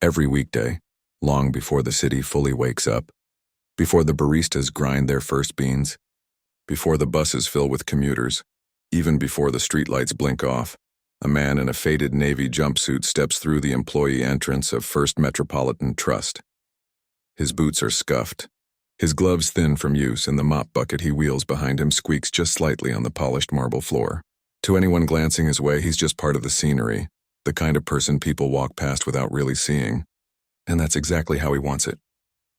every weekday, long before the city fully wakes up, before the baristas grind their first beans, before the buses fill with commuters, even before the streetlights blink off, a man in a faded navy jumpsuit steps through the employee entrance of First Metropolitan Trust. His boots are scuffed, his gloves thin from use, and the mop bucket he wheels behind him squeaks just slightly on the polished marble floor. To anyone glancing his way, he's just part of the scenery, the kind of person people walk past without really seeing. And that's exactly how he wants it.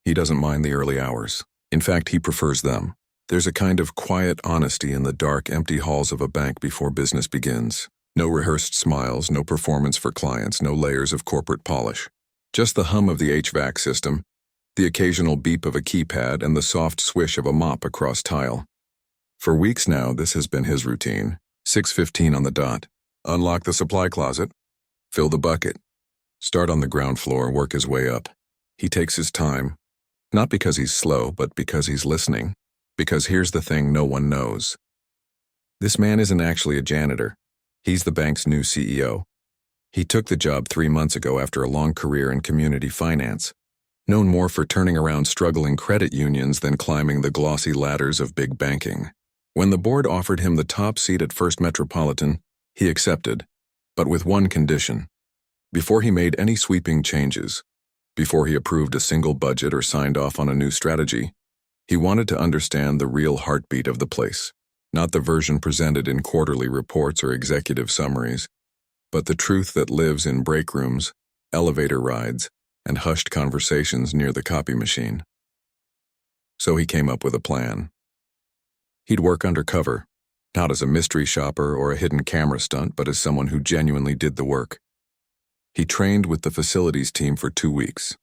He doesn't mind the early hours. In fact, he prefers them. There's a kind of quiet honesty in the dark, empty halls of a bank before business begins. No rehearsed smiles, no performance for clients, no layers of corporate polish. Just the hum of the HVAC system, the occasional beep of a keypad, and the soft swish of a mop across tile. For weeks now, this has been his routine. 6:15 on the dot. Unlock the supply closet. Fill the bucket. Start on the ground floor, work his way up. He takes his time, not because he's slow, but because he's listening. Because here's the thing no one knows. This man isn't actually a janitor. He's the bank's new CEO. He took the job 3 months ago after a long career in community finance, known more for turning around struggling credit unions than climbing the glossy ladders of big banking. When the board offered him the top seat at First Metropolitan, he accepted, but with one condition. Before he made any sweeping changes, before he approved a single budget or signed off on a new strategy, he wanted to understand the real heartbeat of the place, not the version presented in quarterly reports or executive summaries, but the truth that lives in break rooms, elevator rides, and hushed conversations near the copy machine. So he came up with a plan. He'd work undercover, not as a mystery shopper or a hidden camera stunt, but as someone who genuinely did the work. He trained with the facilities team for 2 weeks,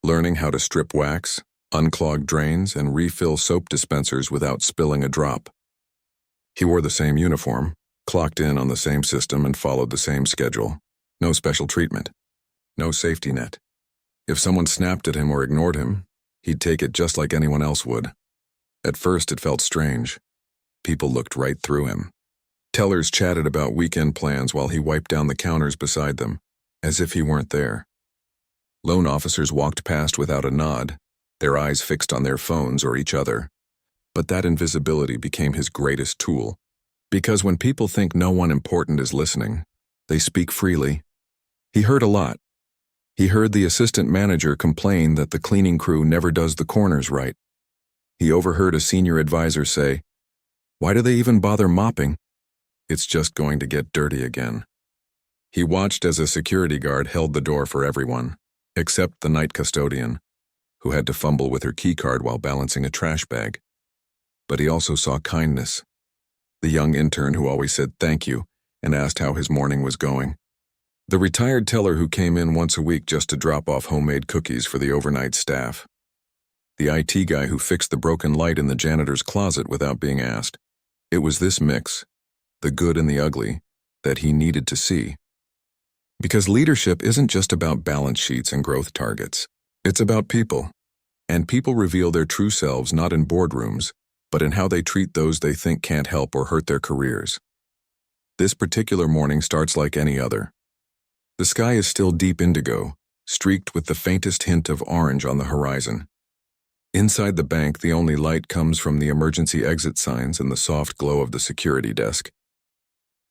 learning how to strip wax, unclog drains, and refill soap dispensers without spilling a drop. He wore the same uniform, clocked in on the same system, and followed the same schedule. No special treatment. No safety net. If someone snapped at him or ignored him, he'd take it just like anyone else would. At first, it felt strange. People looked right through him. Tellers chatted about weekend plans while he wiped down the counters beside them, as if he weren't there. Loan officers walked past without a nod, their eyes fixed on their phones or each other. But that invisibility became his greatest tool, because when people think no one important is listening, they speak freely. He heard a lot. He heard the assistant manager complain that the cleaning crew never does the corners right. He overheard a senior advisor say, "Why do they even bother mopping? It's just going to get dirty again." He watched as a security guard held the door for everyone, except the night custodian, who had to fumble with her keycard while balancing a trash bag. But he also saw kindness. The young intern who always said thank you and asked how his morning was going. The retired teller who came in once a week just to drop off homemade cookies for the overnight staff. The IT guy who fixed the broken light in the janitor's closet without being asked. It was this mix, the good and the ugly, that he needed to see. Because leadership isn't just about balance sheets and growth targets. It's about people. And people reveal their true selves not in boardrooms, but in how they treat those they think can't help or hurt their careers. This particular morning starts like any other. The sky is still deep indigo, streaked with the faintest hint of orange on the horizon. Inside the bank, the only light comes from the emergency exit signs and the soft glow of the security desk.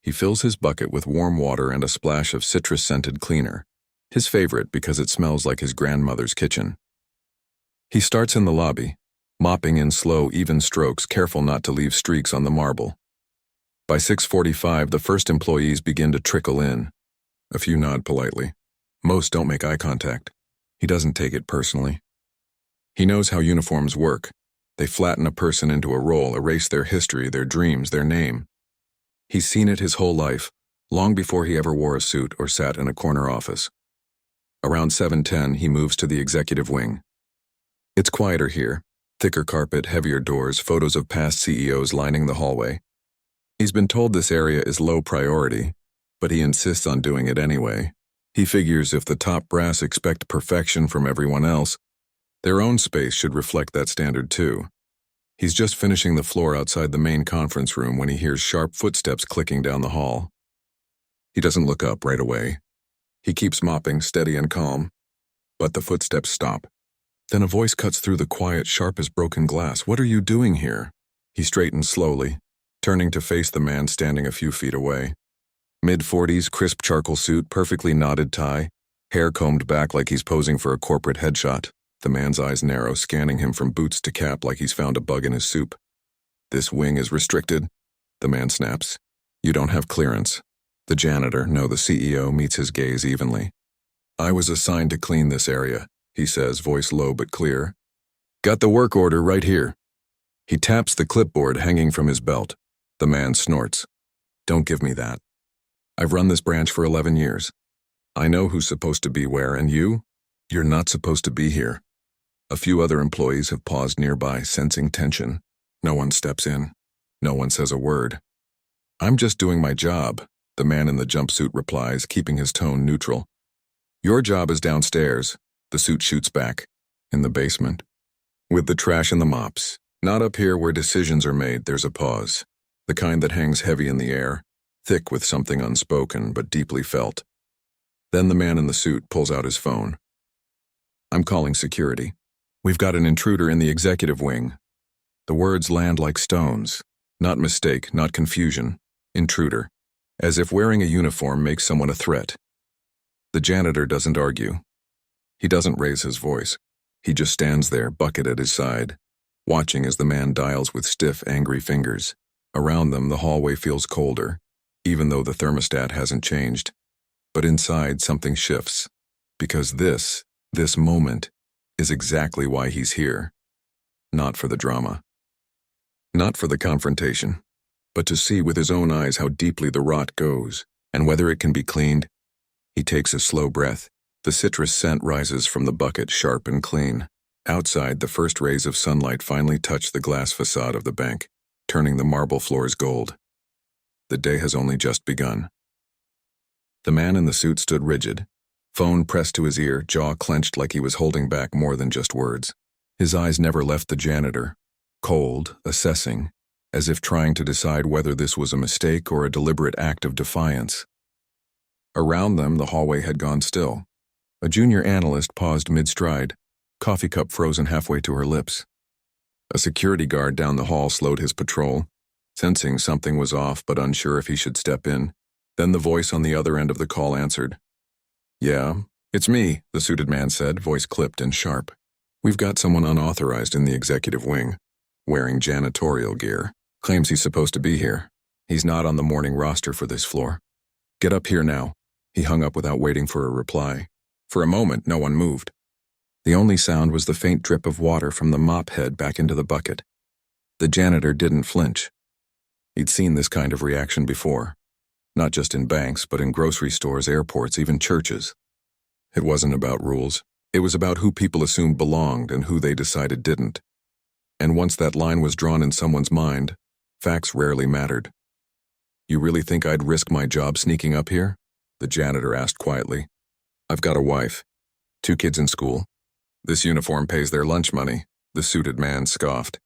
He fills his bucket with warm water and a splash of citrus-scented cleaner, his favorite because it smells like his grandmother's kitchen. He starts in the lobby, mopping in slow, even strokes, careful not to leave streaks on the marble. By 6:45, the first employees begin to trickle in. A few nod politely. Most don't make eye contact. He doesn't take it personally. He knows how uniforms work. They flatten a person into a role, erase their history, their dreams, their name. He's seen it his whole life, long before he ever wore a suit or sat in a corner office. Around 7:10, he moves to the executive wing. It's quieter here, thicker carpet, heavier doors, photos of past CEOs lining the hallway. He's been told this area is low priority, but he insists on doing it anyway. He figures if the top brass expect perfection from everyone else, their own space should reflect that standard too. He's just finishing the floor outside the main conference room when he hears sharp footsteps clicking down the hall. He doesn't look up right away. He keeps mopping, steady and calm. But the footsteps stop. Then a voice cuts through the quiet, sharp as broken glass. "What are you doing here?" He straightens slowly, turning to face the man standing a few feet away. Mid-40s, crisp charcoal suit, perfectly knotted tie, hair combed back like he's posing for a corporate headshot. The man's eyes narrow, scanning him from boots to cap like he's found a bug in his soup. "This wing is restricted," the man snaps. "You don't have clearance." The janitor, no, the CEO, meets his gaze evenly. "I was assigned to clean this area," he says, voice low but clear. "Got the work order right here." He taps the clipboard hanging from his belt. The man snorts. "Don't give me that. I've run this branch for 11 years. I know who's supposed to be where, and you're not supposed to be here." A few other employees have paused nearby, sensing tension. No one steps in. No one says a word. "I'm just doing my job," the man in the jumpsuit replies, keeping his tone neutral. "Your job is downstairs," the suit shoots back. "In the basement. With the trash and the mops. Not up here where decisions are made." There's a pause. The kind that hangs heavy in the air, thick with something unspoken but deeply felt. Then the man in the suit pulls out his phone. "I'm calling security. We've got an intruder in the executive wing." The words land like stones. Not mistake, not confusion. Intruder. As if wearing a uniform makes someone a threat. The janitor doesn't argue. He doesn't raise his voice. He just stands there, bucket at his side, watching as the man dials with stiff, angry fingers. Around them, the hallway feels colder, even though the thermostat hasn't changed. But inside, something shifts. Because this moment, is exactly why he's here. Not for the drama. Not for the confrontation. But to see with his own eyes how deeply the rot goes, and whether it can be cleaned. He takes a slow breath. The citrus scent rises from the bucket, sharp and clean. Outside, the first rays of sunlight finally touch the glass facade of the bank, turning the marble floors gold. The day has only just begun. The man in the suit stood rigid, phone pressed to his ear, jaw clenched like he was holding back more than just words. His eyes never left the janitor, cold, assessing, as if trying to decide whether this was a mistake or a deliberate act of defiance. Around them, the hallway had gone still. A junior analyst paused mid-stride, coffee cup frozen halfway to her lips. A security guard down the hall slowed his patrol, sensing something was off but unsure if he should step in. Then the voice on the other end of the call answered. "Yeah, it's me," the suited man said, voice clipped and sharp. "We've got someone unauthorized in the executive wing, wearing janitorial gear. Claims he's supposed to be here. He's not on the morning roster for this floor. Get up here now." He hung up without waiting for a reply. For a moment, no one moved. The only sound was the faint drip of water from the mop head back into the bucket. The janitor didn't flinch. He'd seen this kind of reaction before. Not just in banks, but in grocery stores, airports, even churches. It wasn't about rules. It was about who people assumed belonged and who they decided didn't. And once that line was drawn in someone's mind, facts rarely mattered. "You really think I'd risk my job sneaking up here?" the janitor asked quietly. "I've got a wife, 2 kids in school. This uniform pays their lunch money," the suited man scoffed.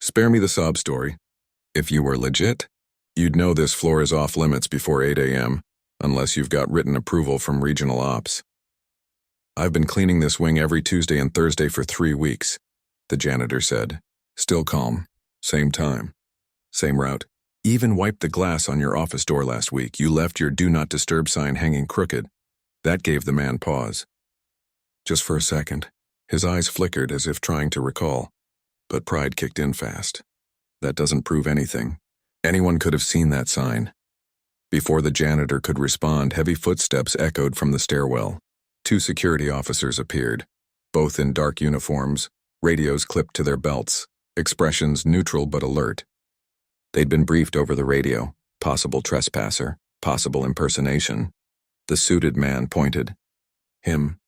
"Spare me the sob story. If you were legit, you'd know this floor is off limits before 8 a.m., unless you've got written approval from regional ops. I've been cleaning this wing every Tuesday and Thursday for 3 weeks, the janitor said, still calm. Same time. Same route. Even wiped the glass on your office door last week. You left your do not disturb sign hanging crooked. That gave the man pause. Just for a second, his eyes flickered as if trying to recall. But pride kicked in fast. That doesn't prove anything. Anyone could have seen that sign. Before the janitor could respond, heavy footsteps echoed from the stairwell. 2 security officers appeared, both in dark uniforms, radios clipped to their belts, expressions neutral but alert. They'd been briefed over the radio. Possible trespasser, possible impersonation. The suited man pointed. Him.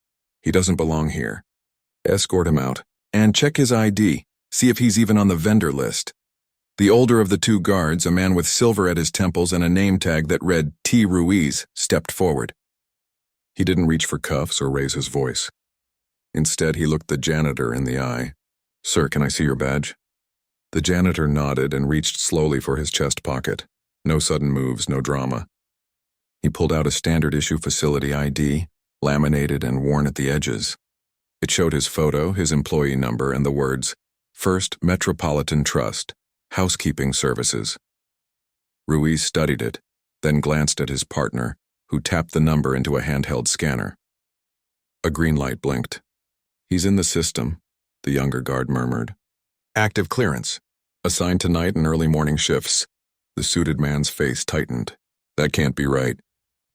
He doesn't belong here. Escort him out. And check his ID. See if he's even on the vendor list. The older of the 2 guards, a man with silver at his temples and a name tag that read T. Ruiz, stepped forward. He didn't reach for cuffs or raise his voice. Instead, he looked the janitor in the eye. "Sir, can I see your badge?" The janitor nodded and reached slowly for his chest pocket. No sudden moves, no drama. He pulled out a standard-issue facility ID, laminated and worn at the edges. It showed his photo, his employee number, and the words, First Metropolitan Trust, Housekeeping Services. Ruiz studied it, then glanced at his partner, who tapped the number into a handheld scanner. A green light blinked. He's in the system, the younger guard murmured. Active clearance. Assigned to night and early morning shifts. The suited man's face tightened. That can't be right.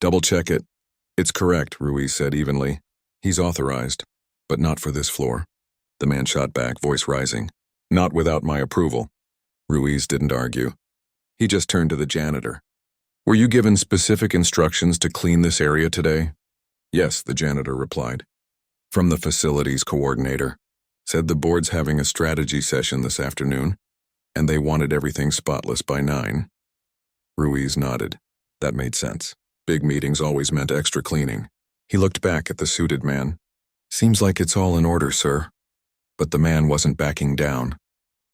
Double-check it. It's correct, Ruiz said evenly. He's authorized, but not for this floor. The man shot back, voice rising. Not without my approval. Ruiz didn't argue. He just turned to the janitor. Were you given specific instructions to clean this area today? Yes, the janitor replied. From the facilities coordinator. Said the board's having a strategy session this afternoon, and they wanted everything spotless by 9. Ruiz nodded. That made sense. Big meetings always meant extra cleaning. He looked back at the suited man. Seems like it's all in order, sir. But the man wasn't backing down.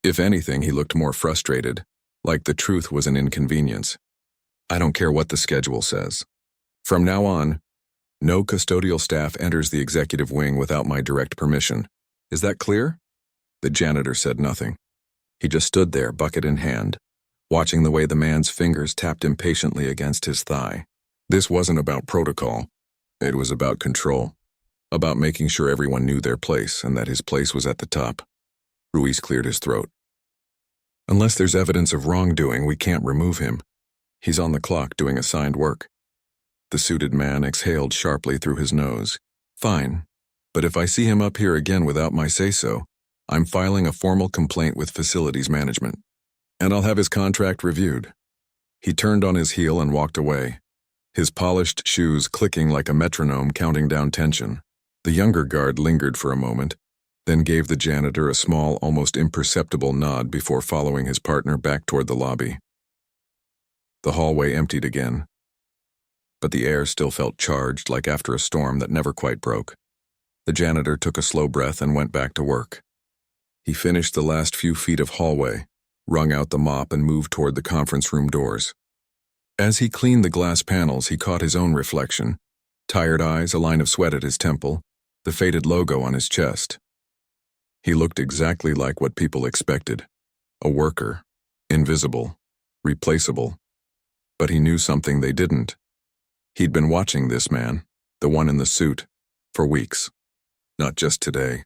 If anything, he looked more frustrated, like the truth was an inconvenience. I don't care what the schedule says. From now on, no custodial staff enters the executive wing without my direct permission. Is that clear? The janitor said nothing. He just stood there, bucket in hand, watching the way the man's fingers tapped impatiently against his thigh. This wasn't about protocol. It was about control. About making sure everyone knew their place and that his place was at the top. Ruiz cleared his throat. Unless there's evidence of wrongdoing, we can't remove him. He's on the clock doing assigned work. The suited man exhaled sharply through his nose. Fine, but if I see him up here again without my say-so, I'm filing a formal complaint with facilities management. And I'll have his contract reviewed. He turned on his heel and walked away, his polished shoes clicking like a metronome counting down tension. The younger guard lingered for a moment, then gave the janitor a small, almost imperceptible nod before following his partner back toward the lobby. The hallway emptied again, but the air still felt charged like after a storm that never quite broke. The janitor took a slow breath and went back to work. He finished the last few feet of hallway, wrung out the mop and moved toward the conference room doors. As he cleaned the glass panels, he caught his own reflection. Tired eyes, a line of sweat at his temple, the faded logo on his chest. He looked exactly like what people expected. A worker, invisible, replaceable. But he knew something they didn't. He'd been watching this man, the one in the suit, for weeks. Not just today.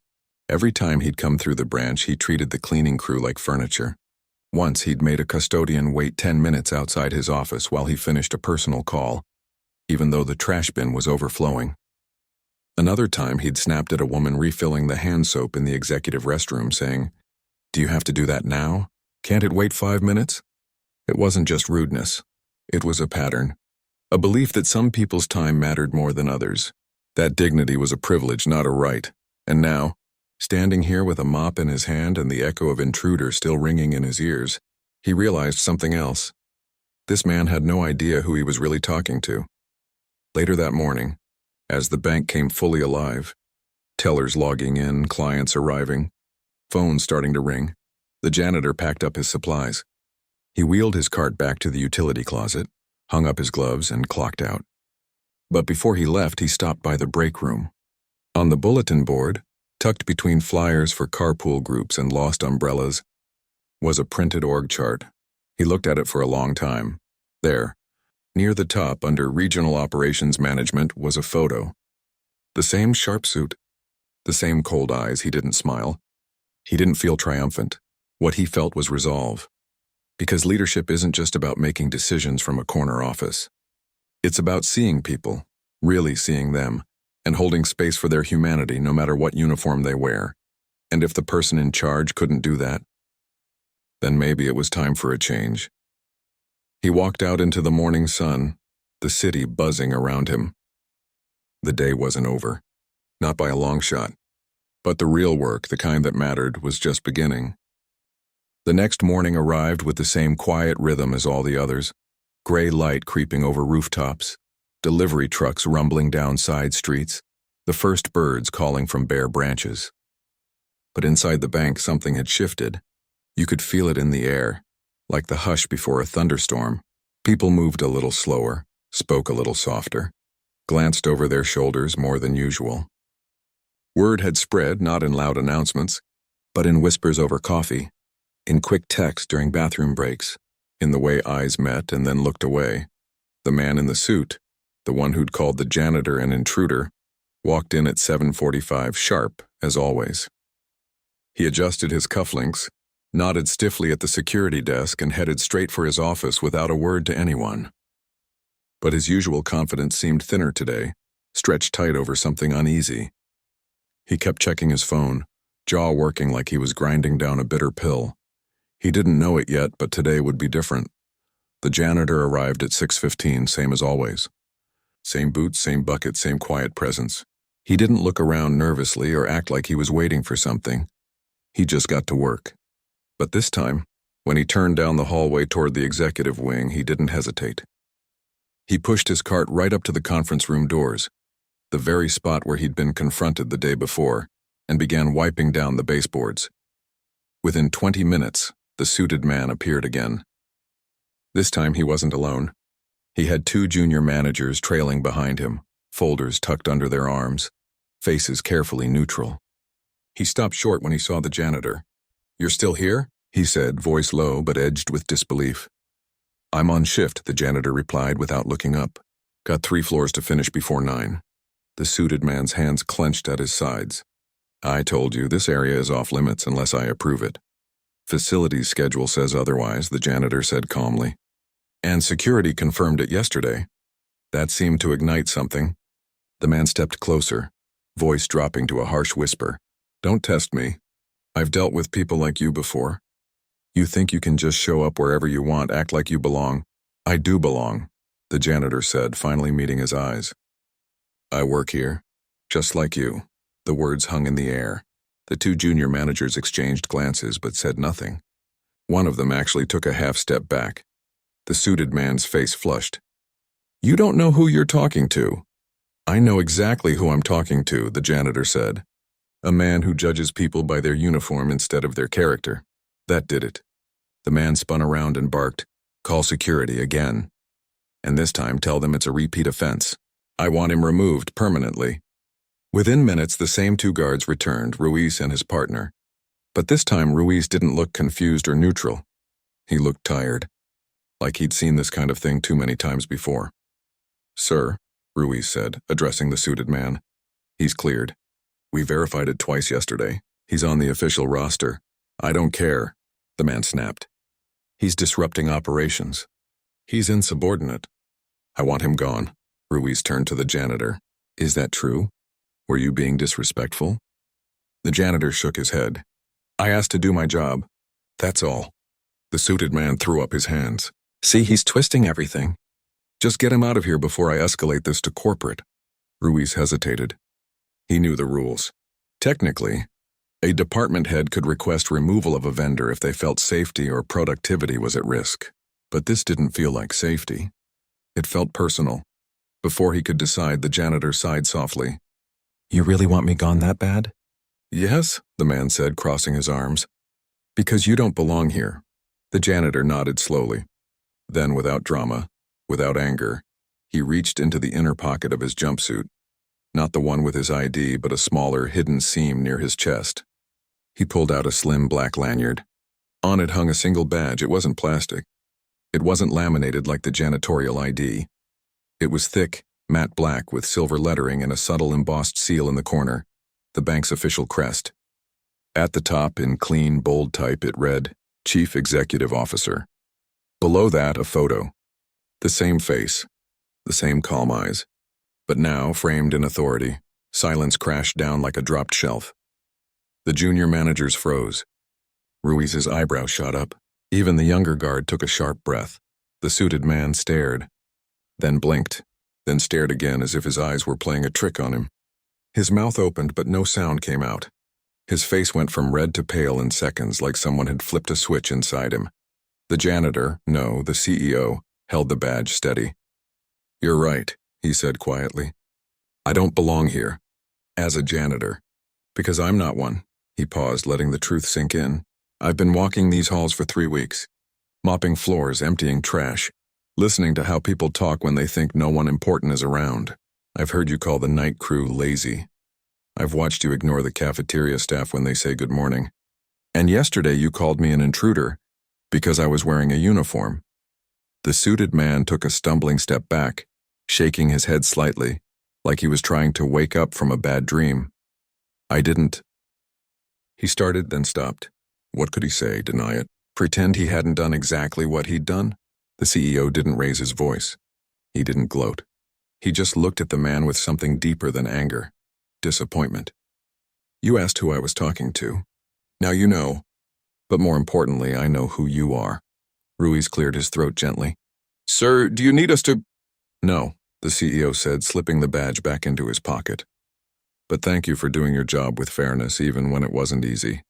Every time he'd come through the branch, he treated the cleaning crew like furniture. Once he'd made a custodian wait 10 minutes outside his office while he finished a personal call, even though the trash bin was overflowing. Another time he'd snapped at a woman refilling the hand soap in the executive restroom, saying, "Do you have to do that now? Can't it wait 5 minutes?" It wasn't just rudeness. It was a pattern. A belief that some people's time mattered more than others. That dignity was a privilege, not a right. And now, standing here with a mop in his hand and the echo of intruder still ringing in his ears, he realized something else. This man had no idea who he was really talking to. Later that morning, as the bank came fully alive, tellers logging in, clients arriving, phones starting to ring, the janitor packed up his supplies. He wheeled his cart back to the utility closet, hung up his gloves, and clocked out. But before he left, he stopped by the break room. On the bulletin board, tucked between flyers for carpool groups and lost umbrellas, was a printed org chart. He looked at it for a long time. There, near the top under Regional Operations Management, was a photo. The same sharp suit, the same cold eyes. He didn't smile. He didn't feel triumphant. What he felt was resolve. Because leadership isn't just about making decisions from a corner office. It's about seeing people, really seeing them, and holding space for their humanity no matter what uniform they wear. And if the person in charge couldn't do that, then maybe it was time for a change. He walked out into the morning sun, the city buzzing around him. The day wasn't over, not by a long shot. But the real work, the kind that mattered, was just beginning. The next morning arrived with the same quiet rhythm as all the others. Gray light creeping over rooftops, delivery trucks rumbling down side streets, the first birds calling from bare branches. But inside the bank, something had shifted. You could feel it in the air, like the hush before a thunderstorm. People moved a little slower, spoke a little softer, glanced over their shoulders more than usual. Word had spread not in loud announcements, but in whispers over coffee, in quick text during bathroom breaks, in the way eyes met and then looked away. The man in the suit, the one who'd called the janitor an intruder, walked in at 7:45 sharp, as always. He adjusted his cufflinks, nodded stiffly at the security desk, and headed straight for his office without a word to anyone. But his usual confidence seemed thinner today, stretched tight over something uneasy. He kept checking his phone, jaw working like he was grinding down a bitter pill. He didn't know it yet, but today would be different. The janitor arrived at 6:15, same as always. Same boots, same bucket, same quiet presence. He didn't look around nervously or act like he was waiting for something. He just got to work. But this time, when he turned down the hallway toward the executive wing, he didn't hesitate. He pushed his cart right up to the conference room doors, the very spot where he'd been confronted the day before, and began wiping down the baseboards. Within 20 minutes, the suited man appeared again. This time he wasn't alone. He had 2 junior managers trailing behind him, folders tucked under their arms, faces carefully neutral. He stopped short when he saw the janitor. "You're still here?" he said, voice low but edged with disbelief. "I'm on shift," the janitor replied without looking up. "Got 3 floors to finish before 9. The suited man's hands clenched at his sides. "I told you, this area is off limits unless I approve it." "Facilities schedule says otherwise," the janitor said calmly. "And security confirmed it yesterday." That seemed to ignite something. The man stepped closer, voice dropping to a harsh whisper. "Don't test me. I've dealt with people like you before. You think you can just show up wherever you want, act like you belong. I do belong," the janitor said, finally meeting his eyes. "I work here, just like you." The words hung in the air. The 2 junior managers exchanged glances but said nothing. One of them actually took a half step back. The suited man's face flushed. "You don't know who you're talking to." "I know exactly who I'm talking to," the janitor said. "A man who judges people by their uniform instead of their character. That did it." The man spun around and barked, "Call security again. And this time tell them it's a repeat offense. I want him removed permanently." Within minutes, the same 2 guards returned, Ruiz and his partner. But this time, Ruiz didn't look confused or neutral. He looked tired, like he'd seen this kind of thing too many times before. "Sir," Ruiz said, addressing the suited man. "He's cleared. We verified it twice yesterday. He's on the official roster." "I don't care," the man snapped. "He's disrupting operations. He's insubordinate. I want him gone." Ruiz turned to the janitor. "Is that true? Were you being disrespectful?" The janitor shook his head. "I asked to do my job. That's all." The suited man threw up his hands. "See, he's twisting everything. Just get him out of here before I escalate this to corporate." Ruiz hesitated. He knew the rules. Technically, a department head could request removal of a vendor if they felt safety or productivity was at risk. But this didn't feel like safety. It felt personal. Before he could decide, the janitor sighed softly. "You really want me gone that bad?" "Yes," the man said, crossing his arms. "Because you don't belong here." The janitor nodded slowly. Then, without drama, without anger, he reached into the inner pocket of his jumpsuit. Not the one with his ID, but a smaller, hidden seam near his chest. He pulled out a slim black lanyard. On it hung a single badge. It wasn't plastic. It wasn't laminated like the janitorial ID. It was thick, matte black with silver lettering and a subtle embossed seal in the corner, the bank's official crest. At the top, in clean, bold type, it read, Chief Executive Officer. Below that, a photo. The same face, the same calm eyes. But now, framed in authority, silence crashed down like a dropped shelf. The junior managers froze. Ruiz's eyebrow shot up. Even the younger guard took a sharp breath. The suited man stared, then blinked, then stared again as if his eyes were playing a trick on him. His mouth opened, but no sound came out. His face went from red to pale in seconds, like someone had flipped a switch inside him. The janitor, no, the CEO, held the badge steady. "You're right," he said quietly. "I don't belong here. As a janitor. Because I'm not one." He paused, letting the truth sink in. "I've been walking these halls for 3 weeks. Mopping floors, emptying trash. Listening to how people talk when they think no one important is around. I've heard you call the night crew lazy. I've watched you ignore the cafeteria staff when they say good morning. And yesterday you called me an intruder because I was wearing a uniform." The suited man took a stumbling step back, shaking his head slightly, like he was trying to wake up from a bad dream. "I didn't." He started, then stopped. What could he say? Deny it? Pretend he hadn't done exactly what he'd done? The CEO didn't raise his voice. He didn't gloat. He just looked at the man with something deeper than anger. Disappointment. "You asked who I was talking to. Now you know. But more importantly, I know who you are." Ruiz cleared his throat gently. "Sir, do you need us to—" "No," the CEO said, slipping the badge back into his pocket. "But thank you for doing your job with fairness, even when it wasn't easy."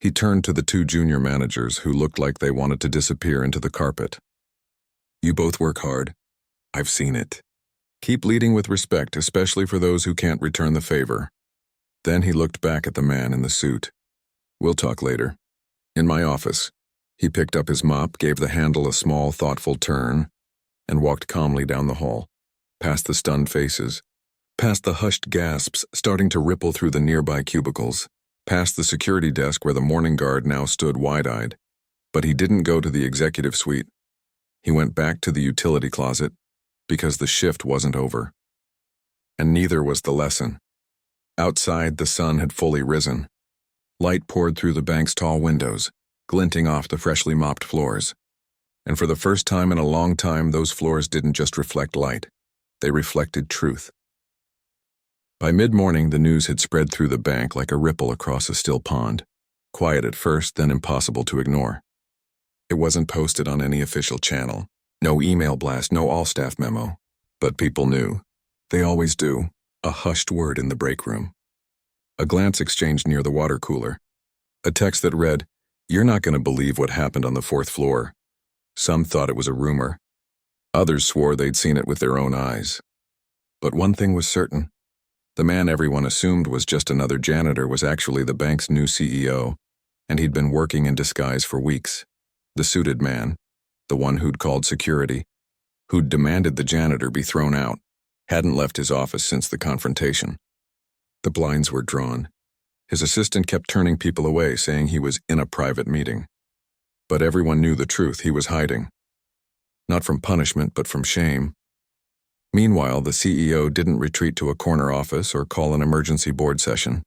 He turned to the two junior managers who looked like they wanted to disappear into the carpet. "You both work hard. I've seen it. Keep leading with respect, especially for those who can't return the favor." Then he looked back at the man in the suit. "We'll talk later. In my office." He picked up his mop, gave the handle a small, thoughtful turn, and walked calmly down the hall, past the stunned faces, past the hushed gasps starting to ripple through the nearby cubicles, past the security desk where the morning guard now stood wide-eyed. But he didn't go to the executive suite. He went back to the utility closet, because the shift wasn't over. And neither was the lesson. Outside, the sun had fully risen. Light poured through the bank's tall windows, glinting off the freshly mopped floors. And for the first time in a long time, those floors didn't just reflect light. They reflected truth. By mid-morning, the news had spread through the bank like a ripple across a still pond. Quiet at first, then impossible to ignore. It wasn't posted on any official channel. No email blast, no all-staff memo. But people knew. They always do. A hushed word in the break room. A glance exchanged near the water cooler. A text that read, "You're not going to believe what happened on the 4th floor." Some thought it was a rumor. Others swore they'd seen it with their own eyes. But one thing was certain. The man everyone assumed was just another janitor was actually the bank's new CEO, and he'd been working in disguise for weeks. The suited man, the one who'd called security, who'd demanded the janitor be thrown out, hadn't left his office since the confrontation. The blinds were drawn. His assistant kept turning people away, saying he was in a private meeting. But everyone knew the truth. He was hiding. Not from punishment, but from shame. Meanwhile, the CEO didn't retreat to a corner office or call an emergency board session.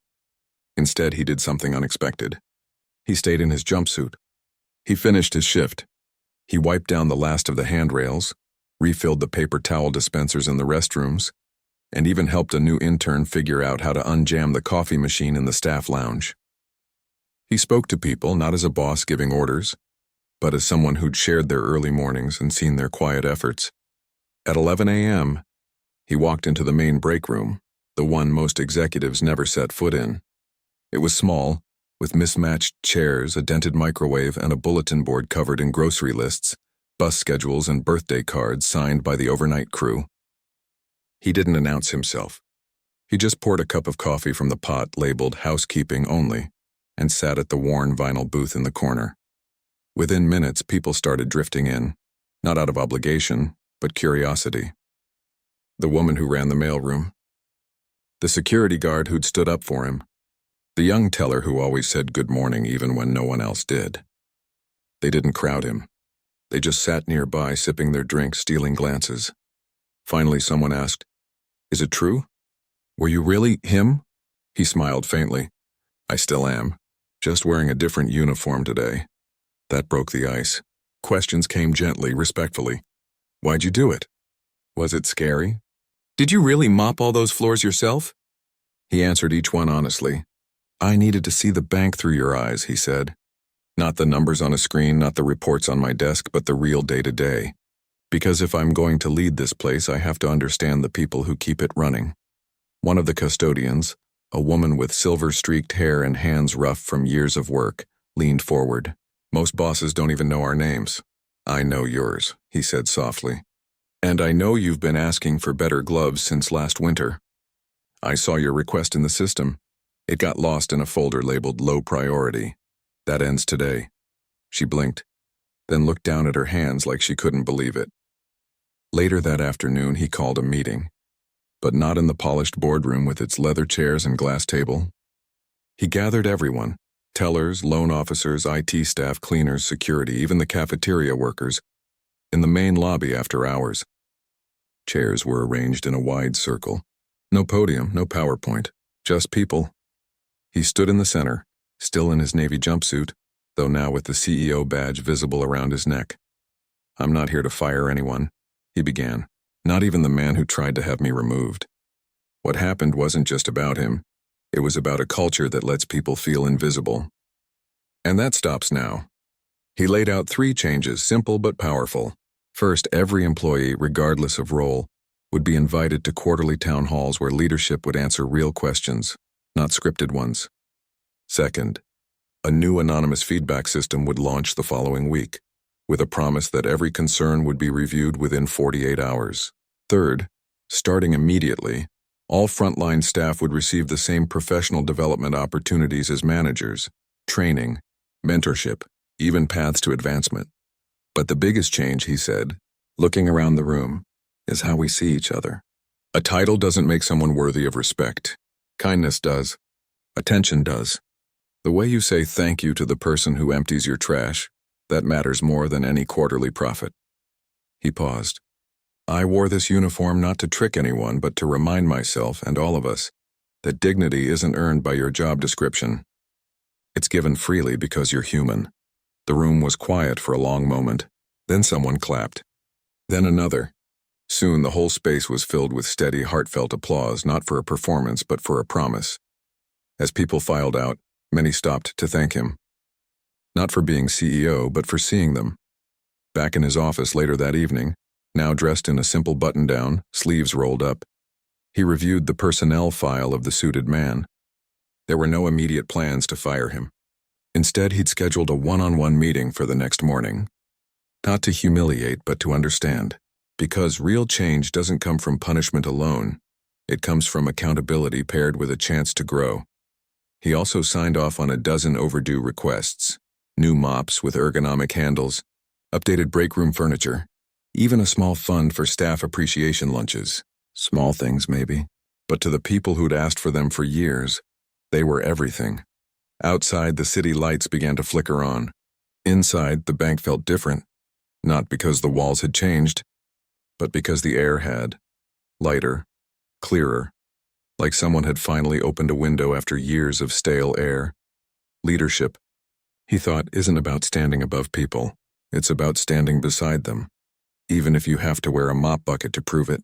Instead, he did something unexpected. He stayed in his jumpsuit. He finished his shift. He wiped down the last of the handrails, refilled the paper towel dispensers in the restrooms, and even helped a new intern figure out how to unjam the coffee machine in the staff lounge. He spoke to people not as a boss giving orders, but as someone who'd shared their early mornings and seen their quiet efforts. At 11 a.m., he walked into the main break room, the one most executives never set foot in. It was small, with mismatched chairs, a dented microwave, and a bulletin board covered in grocery lists, bus schedules, and birthday cards signed by the overnight crew. He didn't announce himself. He just poured a cup of coffee from the pot labeled housekeeping only and sat at the worn vinyl booth in the corner. Within minutes, people started drifting in, not out of obligation, but curiosity. The woman who ran the mailroom. The security guard who'd stood up for him. The young teller who always said good morning even when no one else did. They didn't crowd him. They just sat nearby, sipping their drinks, stealing glances. Finally, someone asked, "Is it true? Were you really him?" He smiled faintly. "I still am, just wearing a different uniform today." That broke the ice. Questions came gently, respectfully. "Why'd you do it? Was it scary? Did you really mop all those floors yourself?" He answered each one honestly. "I needed to see the bank through your eyes," he said. "Not the numbers on a screen, not the reports on my desk, but the real day-to-day. Because if I'm going to lead this place, I have to understand the people who keep it running." One of the custodians, a woman with silver-streaked hair and hands rough from years of work, leaned forward. "Most bosses don't even know our names." "I know yours," he said softly. "And I know you've been asking for better gloves since last winter. I saw your request in the system. It got lost in a folder labeled low priority. That ends today." She blinked, then looked down at her hands like she couldn't believe it. Later that afternoon, he called a meeting. but not in the polished boardroom with its leather chairs and glass table. He gathered everyone, tellers, loan officers, IT staff, cleaners, security, even the cafeteria workers, in the main lobby after hours. Chairs were arranged in a wide circle. No podium, no PowerPoint, just people. He stood in the center, still in his navy jumpsuit, though now with the CEO badge visible around his neck. "I'm not here to fire anyone," he began. "Not even the man who tried to have me removed. What happened wasn't just about him. It was about a culture that lets people feel invisible. And that stops now." He laid out 3 changes, simple but powerful. First, every employee, regardless of role, would be invited to quarterly town halls where leadership would answer real questions, not scripted ones. Second, a new anonymous feedback system would launch the following week, with a promise that every concern would be reviewed within 48 hours. Third, starting immediately, all frontline staff would receive the same professional development opportunities as managers, training, mentorship, even paths to advancement. But the biggest change, he said, looking around the room, is how we see each other. A title doesn't make someone worthy of respect. Kindness does. Attention does. The way you say thank you to the person who empties your trash, that matters more than any quarterly profit. He paused. "I wore this uniform not to trick anyone, but to remind myself, and all of us, that dignity isn't earned by your job description. It's given freely because you're human." The room was quiet for a long moment. Then someone clapped. Then another. Soon the whole space was filled with steady, heartfelt applause, not for a performance, but for a promise. As people filed out, many stopped to thank him. Not for being CEO, but for seeing them. Back in his office later that evening, now dressed in a simple button-down, sleeves rolled up, he reviewed the personnel file of the suited man. There were no immediate plans to fire him. Instead, he'd scheduled a one-on-one meeting for the next morning. Not to humiliate, but to understand. Because real change doesn't come from punishment alone. It comes from accountability paired with a chance to grow. He also signed off on a dozen overdue requests. New mops with ergonomic handles, updated break room furniture, even a small fund for staff appreciation lunches. Small things, maybe. But to the people who'd asked for them for years, they were everything. Outside, the city lights began to flicker on. Inside, the bank felt different. Not because the walls had changed, but because the air had. Lighter, clearer, like someone had finally opened a window after years of stale air. Leadership, he thought, isn't about standing above people. It's about standing beside them, even if you have to wear a mop bucket to prove it.